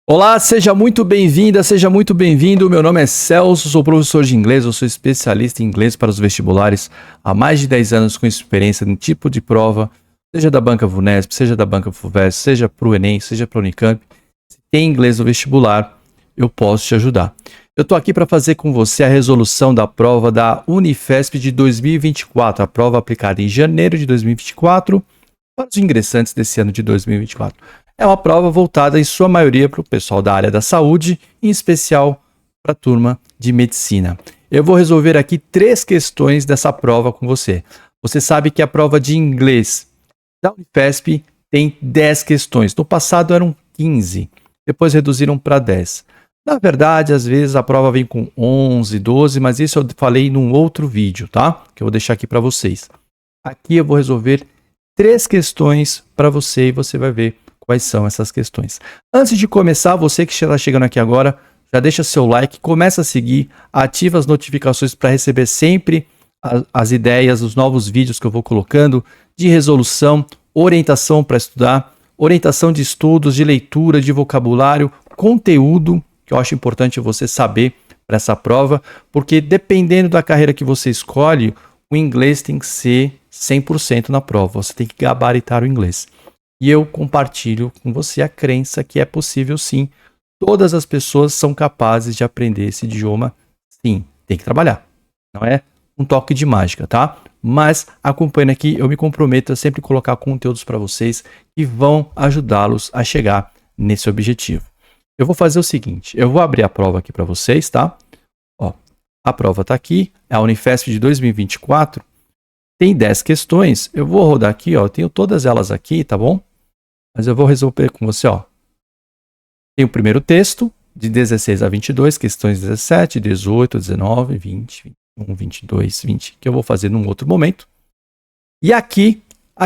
Olá, seja muito bem-vinda, seja muito bem-vindo. Meu nome é Celso, sou professor de inglês, eu sou especialista em inglês para os vestibulares há mais de 10 anos com experiência em tipo de prova, seja da banca VUNESP, seja da banca FUVEST, seja para o Enem, seja para o Unicamp. Se tem inglês no vestibular, eu posso te ajudar. Eu estou aqui para fazer com você a resolução da prova da Unifesp de 2024, a prova aplicada em janeiro de 2024 para os ingressantes desse ano de 2024. É uma prova voltada, em sua maioria, para o pessoal da área da saúde, em especial para a turma de medicina. Eu vou resolver aqui 3 questões dessa prova com você. Você sabe que a prova de inglês da Unifesp tem 10 questões. No passado eram 15, depois reduziram para 10. Na verdade, às vezes a prova vem com 11, 12, mas isso eu falei num outro vídeo, tá? Que eu vou deixar aqui para vocês. Aqui eu vou resolver 3 questões para você e você vai ver quais são essas questões. Antes de começar, você que está chegando aqui agora, já deixa seu like, começa a seguir, ativa as notificações para receber sempre as ideias, os novos vídeos que eu vou colocando de resolução, orientação para estudar, orientação de estudos, de leitura, de vocabulário, conteúdo, que eu acho importante você saber para essa prova, porque dependendo da carreira que você escolhe, o inglês tem que ser 100% na prova, você tem que gabaritar o inglês. E eu compartilho com você a crença que é possível sim. Todas as pessoas são capazes de aprender esse idioma. Sim, tem que trabalhar. Não é um toque de mágica, tá? Mas acompanhando aqui, eu me comprometo a sempre colocar conteúdos para vocês que vão ajudá-los a chegar nesse objetivo. Eu vou fazer o seguinte, eu vou abrir a prova aqui para vocês, tá? Ó, a prova está aqui, é a Unifesp de 2024. Tem 10 questões, eu vou rodar aqui, ó, eu tenho todas elas aqui, tá bom? Mas eu vou resolver com você, ó. Tem o primeiro texto, de 16 a 22, questões 17, 18, 19, 20, 21, 22, 20, que eu vou fazer num outro momento. E aqui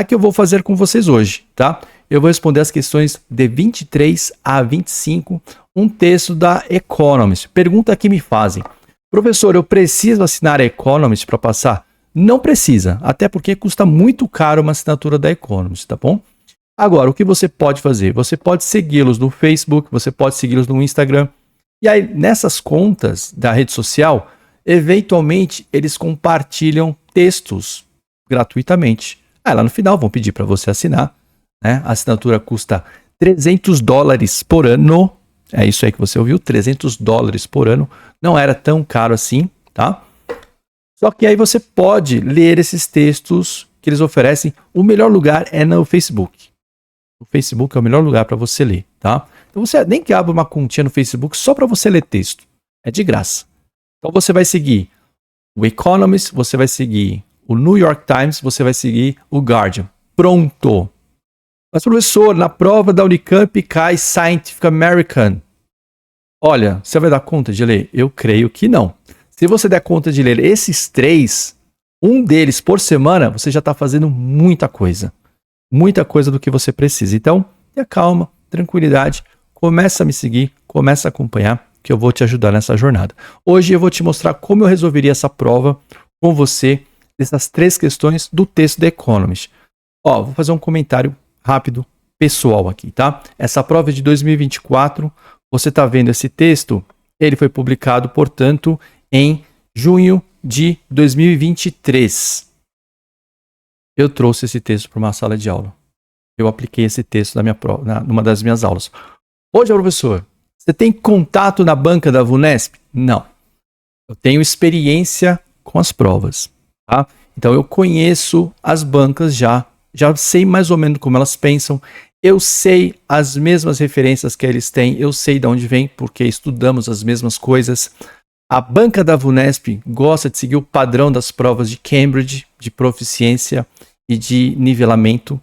eu vou fazer com vocês hoje, tá? Eu vou responder as questões de 23 a 25, um texto da Economist. Pergunta que me fazem. Professor, eu preciso assinar a Economist para passar? Não precisa, até porque custa muito caro uma assinatura da Economist, tá bom? Agora, o que você pode fazer? Você pode segui-los no Facebook, você pode segui-los no Instagram. E aí, nessas contas da rede social, eventualmente, eles compartilham textos gratuitamente. Aí, lá no final, vão pedir para você assinar, né? A assinatura custa $300 por ano. É isso aí que você ouviu, $300 por ano. Não era tão caro assim, tá? Só que aí você pode ler esses textos que eles oferecem. O melhor lugar é no Facebook. O Facebook é o melhor lugar para você ler, tá? Então você nem que abra uma continha no Facebook só para você ler texto. É de graça. Então você vai seguir o Economist, você vai seguir o New York Times, você vai seguir o Guardian. Pronto! Mas professor, na prova da Unicamp cai Scientific American. Olha, você vai dar conta de ler? Eu creio que não. Se você der conta de ler esses 3, um deles por semana, você já está fazendo muita coisa. Muita coisa do que você precisa. Então, tenha calma, tranquilidade, começa a me seguir, começa a acompanhar, que eu vou te ajudar nessa jornada. Hoje eu vou te mostrar como eu resolveria essa prova com você, dessas 3 questões do texto da Economist. Ó, vou fazer um comentário rápido, pessoal aqui, tá? Essa prova é de 2024, você está vendo esse texto, ele foi publicado, portanto, em junho de 2023. Eu trouxe esse texto para uma sala de aula. Eu apliquei esse texto na minha prova, numa das minhas aulas. Hoje, professor, você tem contato na banca da VUNESP? Não. Eu tenho experiência com as provas, tá? Então, eu conheço as bancas já sei mais ou menos como elas pensam, eu sei as mesmas referências que eles têm, eu sei de onde vem, porque estudamos as mesmas coisas. A banca da VUNESP gosta de seguir o padrão das provas de Cambridge, de proficiência e de nivelamento.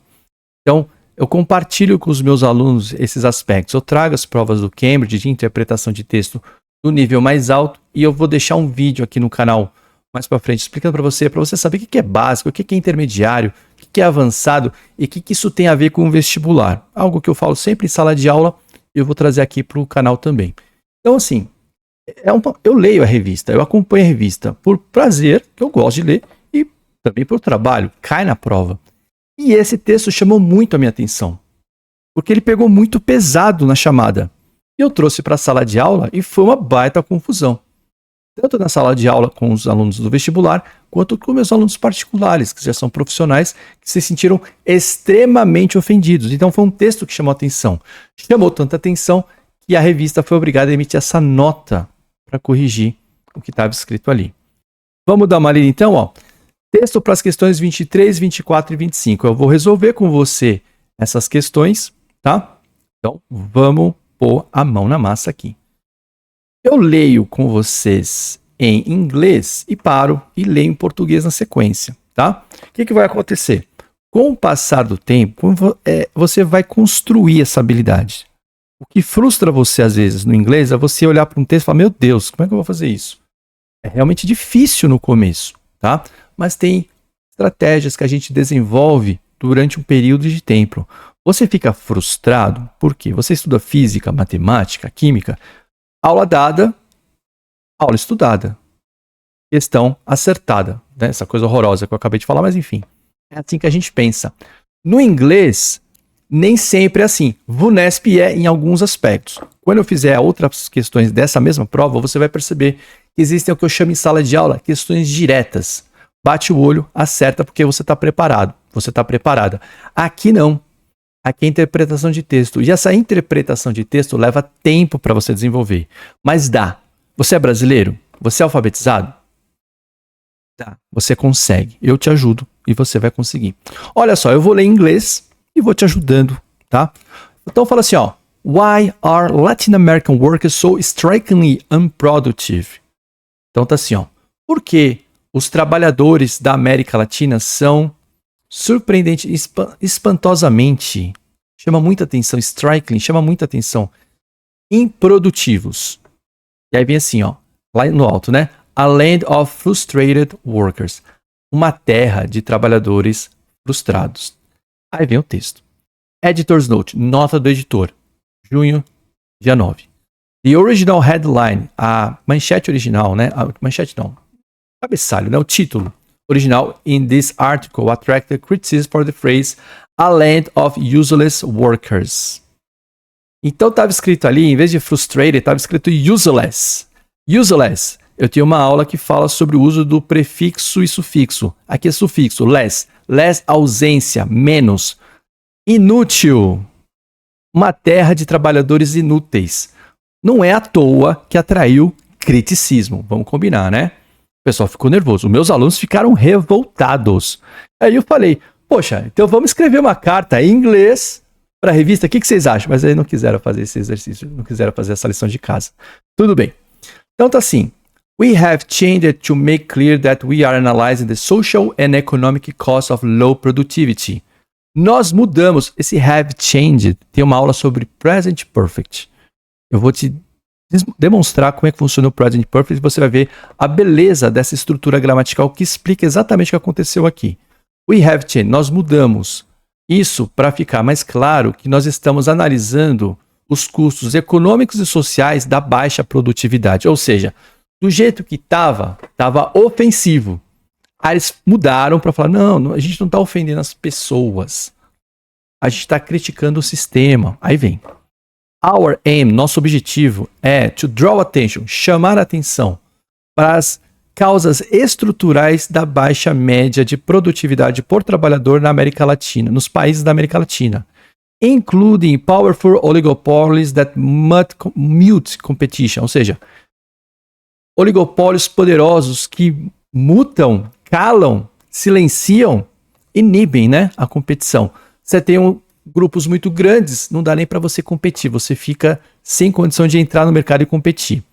Então, eu compartilho com os meus alunos esses aspectos. Eu trago as provas do Cambridge de interpretação de texto do nível mais alto e eu vou deixar um vídeo aqui no canal mais para frente explicando para você saber o que é básico, o que é intermediário, o que é avançado e o que isso tem a ver com o vestibular. Algo que eu falo sempre em sala de aula, eu vou trazer aqui para o canal também. Então, assim, eu leio a revista, eu acompanho a revista por prazer, que eu gosto de ler, e também por trabalho, cai na prova. E esse texto chamou muito a minha atenção, porque ele pegou muito pesado na chamada. E eu trouxe para a sala de aula e foi uma baita confusão. Tanto na sala de aula com os alunos do vestibular, quanto com meus alunos particulares, que já são profissionais, que se sentiram extremamente ofendidos. Então foi um texto que chamou atenção. Chamou tanta atenção que a revista foi obrigada a emitir essa nota para corrigir o que estava escrito ali. Vamos dar uma lida então, ó. Texto para as questões 23, 24 e 25. Eu vou resolver com você essas questões, tá? Então, vamos pôr a mão na massa aqui. Eu leio com vocês em inglês e paro e leio em português na sequência, tá? O que vai acontecer? Com o passar do tempo, você vai construir essa habilidade. O que frustra você, às vezes, no inglês, é você olhar para um texto e falar, meu Deus, como é que eu vou fazer isso? É realmente difícil no começo, tá? Mas tem estratégias que a gente desenvolve durante um período de tempo. Você fica frustrado porque você estuda física, matemática, química, aula dada, aula estudada, questão acertada, né? Essa coisa horrorosa que eu acabei de falar, mas enfim, é assim que a gente pensa. No inglês, nem sempre é assim. VUNESP é em alguns aspectos. Quando eu fizer outras questões dessa mesma prova, você vai perceber que existem o que eu chamo em sala de aula questões diretas. Bate o olho, acerta porque você está preparado, você está preparada. Aqui não. Aqui é interpretação de texto. E essa interpretação de texto leva tempo para você desenvolver. Mas dá. Você é brasileiro? Você é alfabetizado? Dá. Você consegue. Eu te ajudo e você vai conseguir. Olha só, eu vou ler em inglês e vou te ajudando, tá? Então fala assim, ó. Why are Latin American workers so strikingly unproductive? Então tá assim, ó. Por que os trabalhadores da América Latina são surpreendente, espantosamente, chama muita atenção, striking, chama muita atenção, improdutivos. E aí vem assim, ó, lá no alto, né? A land of frustrated workers. Uma terra de trabalhadores frustrados. Aí vem o texto. Editor's Note, nota do editor, junho, dia 9. The original headline, a manchete original, né? A manchete não, cabeçalho, né? O título original in this article attracted criticism for the phrase a land of useless workers. Então estava escrito ali, em vez de frustrated, estava escrito useless. Useless. Eu tinha uma aula que fala sobre o uso do prefixo e sufixo. Aqui é sufixo, less. Less, ausência, menos. Inútil. Uma terra de trabalhadores inúteis. Não é à toa que atraiu criticismo. Vamos combinar, né? O pessoal ficou nervoso. Os meus alunos ficaram revoltados. Aí eu falei, poxa, então vamos escrever uma carta em inglês para a revista. O que vocês acham? Mas aí não quiseram fazer esse exercício. Não quiseram fazer essa lição de casa. Tudo bem. Então tá assim. We have changed to make clear that we are analyzing the social and economic costs of low productivity. Nós mudamos. Esse have changed tem uma aula sobre present perfect. Eu vou te demonstrar como é que funciona o present perfect e você vai ver a beleza dessa estrutura gramatical que explica exatamente o que aconteceu aqui. We have changed. Nós mudamos. Isso para ficar mais claro que nós estamos analisando os custos econômicos e sociais da baixa produtividade. Ou seja, do jeito que estava ofensivo. Aí eles mudaram para falar, não, a gente não está ofendendo as pessoas. A gente está criticando o sistema. Aí vem. Our aim, nosso objetivo é to draw attention, chamar a atenção para as causas estruturais da baixa média de produtividade por trabalhador na América Latina, nos países da América Latina. Including powerful oligopolies that mute competition, ou seja, oligopólios poderosos que mutam, calam, silenciam, inibem, né, a competição. Você tem grupos muito grandes, não dá nem para você competir, você fica sem condição de entrar no mercado e competir.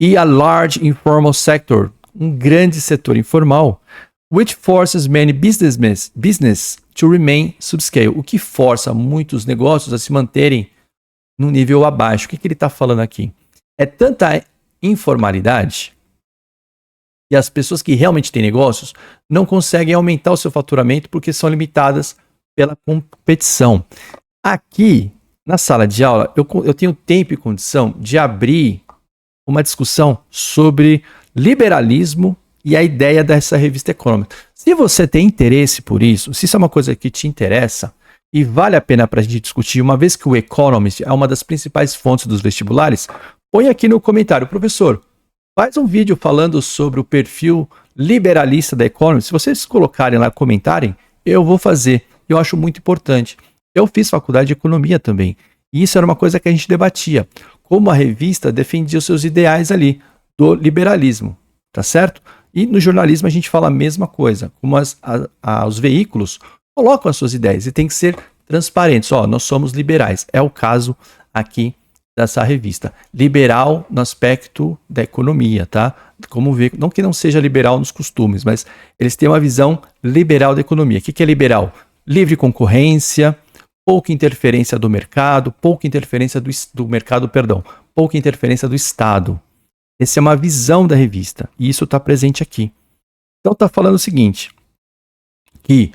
E a large informal sector, um grande setor informal, which forces many business to remain subscale, o que força muitos negócios a se manterem num nível abaixo. O que ele está falando aqui? É tanta informalidade e as pessoas que realmente têm negócios não conseguem aumentar o seu faturamento porque são limitadas pela competição. Aqui, na sala de aula, eu tenho tempo e condição de abrir uma discussão sobre liberalismo e a ideia dessa revista econômica. Se você tem interesse por isso, se isso é uma coisa que te interessa, e vale a pena para a gente discutir, uma vez que o Economist é uma das principais fontes dos vestibulares, põe aqui no comentário, professor, faz um vídeo falando sobre o perfil liberalista da Economist. Se vocês colocarem lá, comentarem, eu vou fazer. Eu acho muito importante. Eu fiz faculdade de economia também. E isso era uma coisa que a gente debatia. Como a revista defendia os seus ideais ali, do liberalismo. Tá certo? E no jornalismo a gente fala a mesma coisa. Como os veículos colocam as suas ideias e tem que ser transparentes. Ó, nós somos liberais. É o caso aqui dessa revista. Liberal no aspecto da economia, tá? Como ver, não que não seja liberal nos costumes, mas eles têm uma visão liberal da economia. O que é liberal? Livre concorrência, pouca interferência do mercado, pouca interferência pouca interferência do Estado. Essa é uma visão da revista, e isso está presente aqui. Então está falando o seguinte, que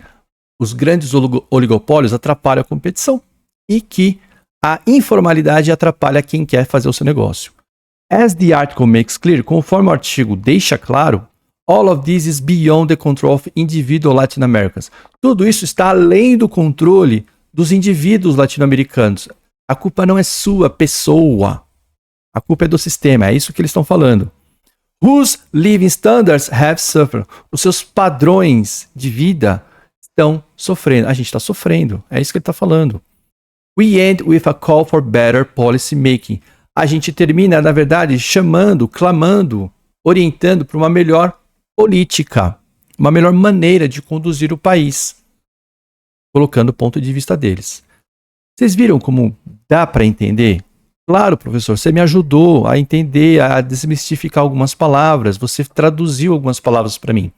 os grandes oligopólios atrapalham a competição e que a informalidade atrapalha quem quer fazer o seu negócio. As the article makes clear, conforme o artigo deixa claro, all of this is beyond the control of individual Latin Americans. Tudo isso está além do controle dos indivíduos latino-americanos. A culpa não é sua, pessoa. A culpa é do sistema, é isso que eles estão falando. Whose living standards have suffered? Os seus padrões de vida estão sofrendo. A gente está sofrendo, é isso que ele está falando. We end with a call for better policy making. A gente termina, na verdade, chamando, clamando, orientando para uma melhor política, uma melhor maneira de conduzir o país, colocando o ponto de vista deles. Vocês viram como dá para entender? Claro, professor, você me ajudou a entender, a desmistificar algumas palavras, você traduziu algumas palavras para mim,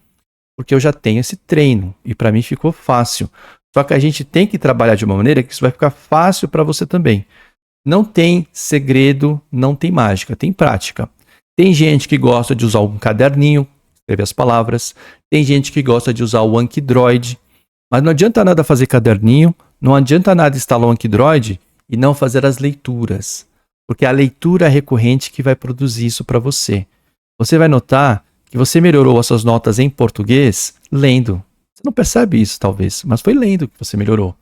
porque eu já tenho esse treino e para mim ficou fácil. Só que a gente tem que trabalhar de uma maneira que isso vai ficar fácil para você também. Não tem segredo, não tem mágica, tem prática. Tem gente que gosta de usar um caderninho, escrever as palavras. Tem gente que gosta de usar o Anki Droid. Mas não adianta nada fazer caderninho, não adianta nada instalar o Anki Droid e não fazer as leituras. Porque é a leitura recorrente que vai produzir isso para você. Você vai notar que você melhorou as suas notas em português lendo. Você não percebe isso, talvez, mas foi lendo que você melhorou.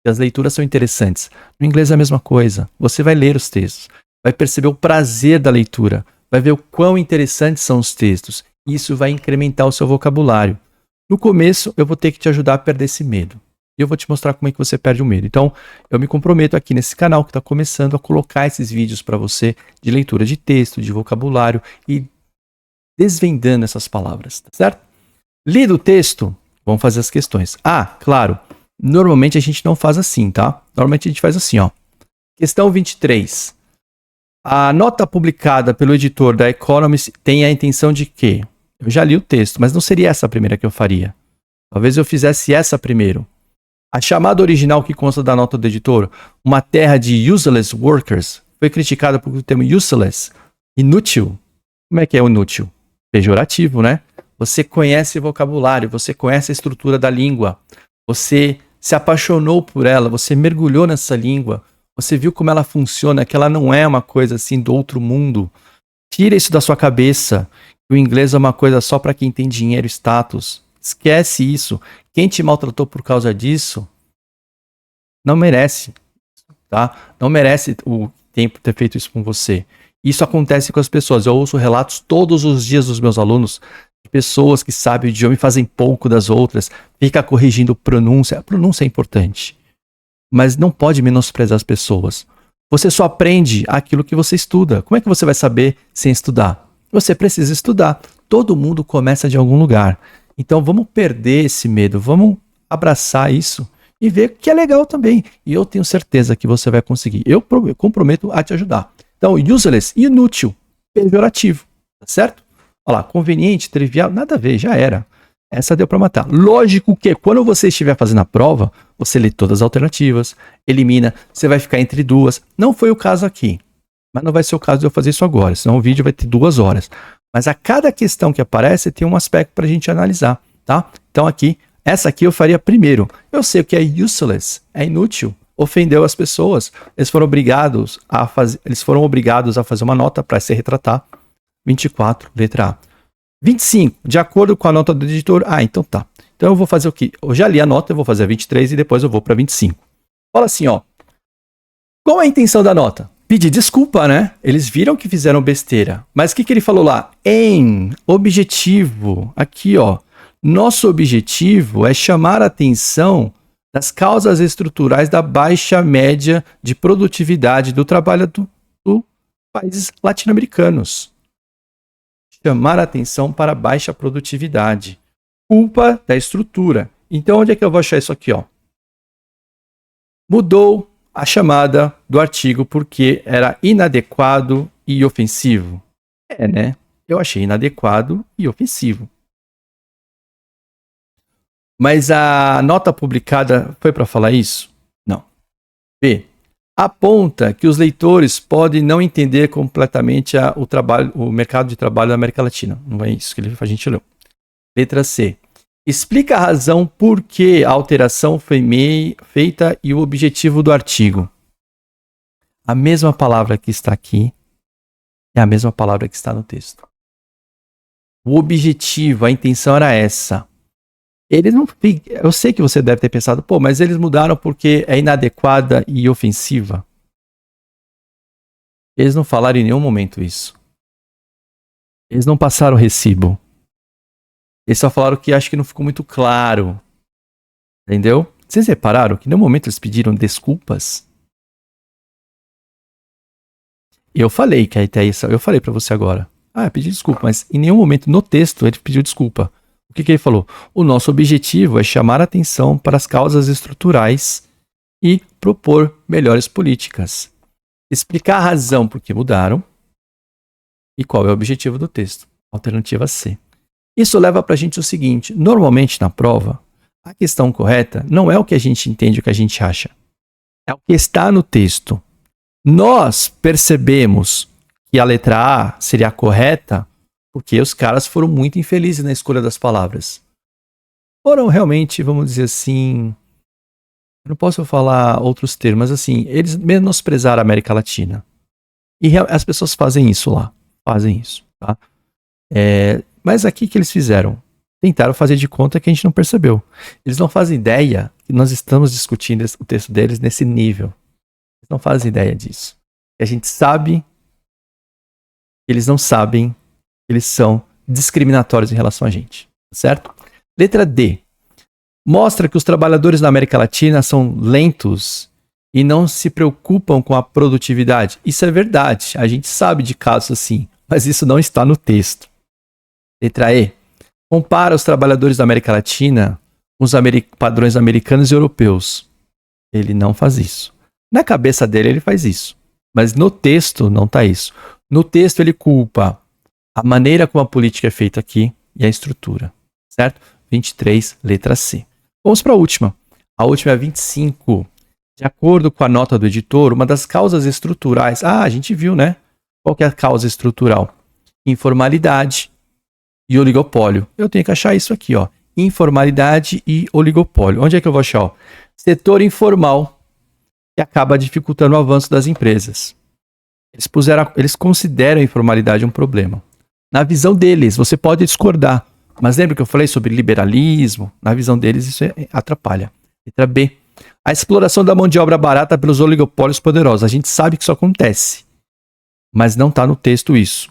E as leituras são interessantes. No inglês é a mesma coisa. Você vai ler os textos, vai perceber o prazer da leitura, vai ver o quão interessantes são os textos. Isso vai incrementar o seu vocabulário. No começo, eu vou ter que te ajudar a perder esse medo. E eu vou te mostrar como é que você perde o medo. Então, eu me comprometo aqui nesse canal que está começando a colocar esses vídeos para você de leitura de texto, de vocabulário e desvendando essas palavras, tá certo? Lido o texto, vamos fazer as questões. Ah, claro, normalmente a gente não faz assim, tá? Normalmente a gente faz assim, ó. Questão 23. A nota publicada pelo editor da Economist tem a intenção de quê? Eu já li o texto, mas não seria essa a primeira que eu faria. Talvez eu fizesse essa primeiro. A chamada original que consta da nota do editor, uma terra de useless workers, foi criticada por o termo useless, inútil. Como é que é inútil? Pejorativo, né? Você conhece o vocabulário, você conhece a estrutura da língua, você se apaixonou por ela, você mergulhou nessa língua, você viu como ela funciona, que ela não é uma coisa assim do outro mundo. Tira isso da sua cabeça. O inglês é uma coisa só para quem tem dinheiro e status. Esquece isso. Quem te maltratou por causa disso não merece, tá? Não merece o tempo ter feito isso com você. Isso acontece com as pessoas. Eu ouço relatos todos os dias dos meus alunos de pessoas que sabem o idioma e fazem pouco das outras, fica corrigindo pronúncia. A pronúncia é importante, mas não pode menosprezar as pessoas. Você só aprende aquilo que você estuda. Como é que você vai saber sem estudar? Você precisa estudar. Todo mundo começa de algum lugar. Então vamos perder esse medo, vamos abraçar isso e ver que é legal também. E eu tenho certeza que você vai conseguir. Eu comprometo a te ajudar. Então, useless, inútil, pejorativo, tá certo? Olha lá, conveniente, trivial, nada a ver, já era. Essa deu para matar. Lógico que quando você estiver fazendo a prova, você lê todas as alternativas, elimina, você vai ficar entre duas. Não foi o caso aqui, mas não vai ser o caso de eu fazer isso agora, senão o vídeo vai ter 2 horas. Mas a cada questão que aparece tem um aspecto para a gente analisar, tá? Então aqui, essa aqui eu faria primeiro. Eu sei o que é useless, é inútil, ofendeu as pessoas. Eles foram obrigados a fazer uma nota para se retratar. 24, letra A. 25, de acordo com a nota do editor. Ah, então tá. Então eu vou fazer o quê? Eu já li a nota, eu vou fazer a 23 e depois eu vou para 25. Fala assim, ó. Qual é a intenção da nota? Pedir desculpa, né? Eles viram que fizeram besteira. Mas o que ele falou lá? Em objetivo, aqui, ó. Nosso objetivo é chamar a atenção das causas estruturais da baixa média de produtividade do trabalho dos países latino-americanos. Chamar a atenção para a baixa produtividade. Culpa da estrutura. Então, onde é que eu vou achar isso aqui, ó? Mudou a chamada do artigo porque era inadequado e ofensivo. Né? Eu achei inadequado e ofensivo. Mas a nota publicada foi para falar isso? Não. B. Aponta que os leitores podem não entender completamente o mercado de trabalho da América Latina. Não é isso que a gente leu. Letra C. Explica a razão por que a alteração foi feita e o objetivo do artigo. A mesma palavra que está aqui é a mesma palavra que está no texto. O objetivo, a intenção era essa. Eles não. Eu sei que você deve ter pensado, pô, mas eles mudaram porque é inadequada e ofensiva. Eles não falaram em nenhum momento isso. Eles não passaram o recibo. Eles só falaram que acho que não ficou muito claro. Entendeu? Vocês repararam que em nenhum momento eles pediram desculpas? Eu falei que eu falei pra você agora. Pedi desculpa, mas em nenhum momento no texto ele pediu desculpa. O que ele falou? O nosso objetivo é chamar a atenção para as causas estruturais e propor melhores políticas. Explicar a razão por que mudaram e qual é o objetivo do texto. Alternativa C. Isso leva para a gente o seguinte, normalmente na prova, a questão correta não é o que a gente entende, o que a gente acha. É o que está no texto. Nós percebemos que a letra A seria a correta porque os caras foram muito infelizes na escolha das palavras. Foram realmente, vamos dizer assim, eu não posso falar outros termos, mas assim, eles menosprezaram a América Latina. E as pessoas fazem isso lá, fazem isso, tá? Mas aqui que eles fizeram? Tentaram fazer de conta que a gente não percebeu. Eles não fazem ideia que nós estamos discutindo o texto deles nesse nível. Eles não fazem ideia disso. E a gente sabe que eles não sabem que eles são discriminatórios em relação a gente. Certo? Letra D. Mostra que os trabalhadores na América Latina são lentos e não se preocupam com a produtividade. Isso é verdade. A gente sabe de casos assim. Mas isso não está no texto. Letra E. Compara os trabalhadores da América Latina com os padrões americanos e europeus. Ele não faz isso. Na cabeça dele ele faz isso. Mas no texto não está isso. No texto ele culpa a maneira como a política é feita aqui e a estrutura. Certo? 23, letra C. Vamos para a última. A última é 25. De acordo com a nota do editor, uma das causas estruturais... a gente viu, né? Qual que é a causa estrutural? Informalidade e oligopólio. Eu tenho que achar isso aqui, ó. Informalidade e oligopólio. Onde é que eu vou achar? Ó? Setor informal, que acaba dificultando o avanço das empresas. Eles consideram a informalidade um problema. Na visão deles, você pode discordar. Mas lembra que eu falei sobre liberalismo? Na visão deles, isso atrapalha. Letra B. A exploração da mão de obra barata pelos oligopólios poderosos. A gente sabe que isso acontece. Mas não está no texto isso.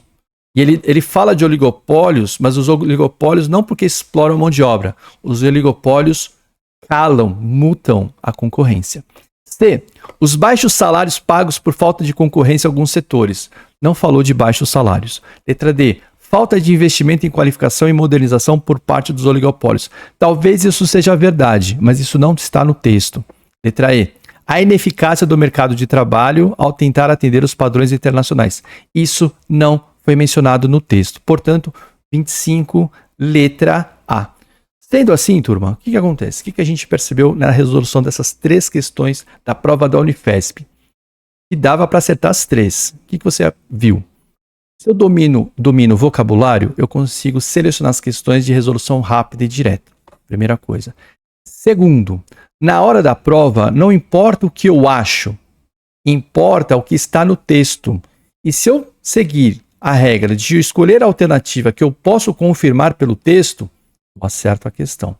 E ele fala de oligopólios, mas os oligopólios não porque exploram mão de obra. Os oligopólios calam, multam a concorrência. C. Os baixos salários pagos por falta de concorrência em alguns setores. Não falou de baixos salários. Letra D. Falta de investimento em qualificação e modernização por parte dos oligopólios. Talvez isso seja verdade, mas isso não está no texto. Letra E. A ineficácia do mercado de trabalho ao tentar atender os padrões internacionais. Isso não foi mencionado no texto. Portanto, 25, letra A. Sendo assim, turma, o que acontece? O que a gente percebeu na resolução dessas três questões da prova da Unifesp? Que dava para acertar as três. O que você viu? Se eu domino vocabulário, eu consigo selecionar as questões de resolução rápida e direta. Primeira coisa. Segundo, na hora da prova, não importa o que eu acho, importa o que está no texto. E se eu seguir a regra de escolher a alternativa que eu posso confirmar pelo texto, eu acerto a questão.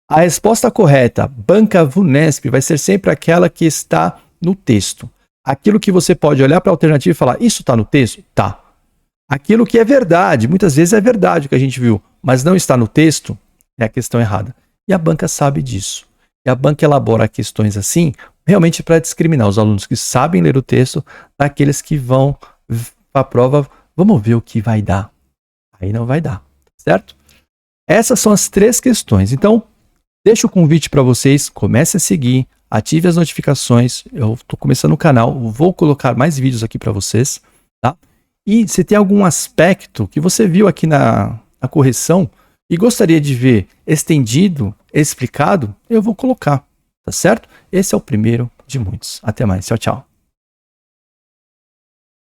A resposta correta, banca VUNESP, vai ser sempre aquela que está no texto. Aquilo que você pode olhar para a alternativa e falar, isso está no texto? Tá. Aquilo que é verdade, muitas vezes é verdade o que a gente viu, mas não está no texto, é a questão errada. E a banca sabe disso. E a banca elabora questões assim, realmente para discriminar os alunos que sabem ler o texto daqueles que vão para a prova, vamos ver o que vai dar. Aí não vai dar, certo? Essas são as 3 questões. Então, deixo o convite para vocês, comece a seguir, ative as notificações. Eu estou começando o canal, vou colocar mais vídeos aqui para vocês, tá? E se tem algum aspecto que você viu aqui na correção e gostaria de ver estendido, explicado, eu vou colocar, tá certo? Esse é o primeiro de muitos. Até mais, tchau, tchau.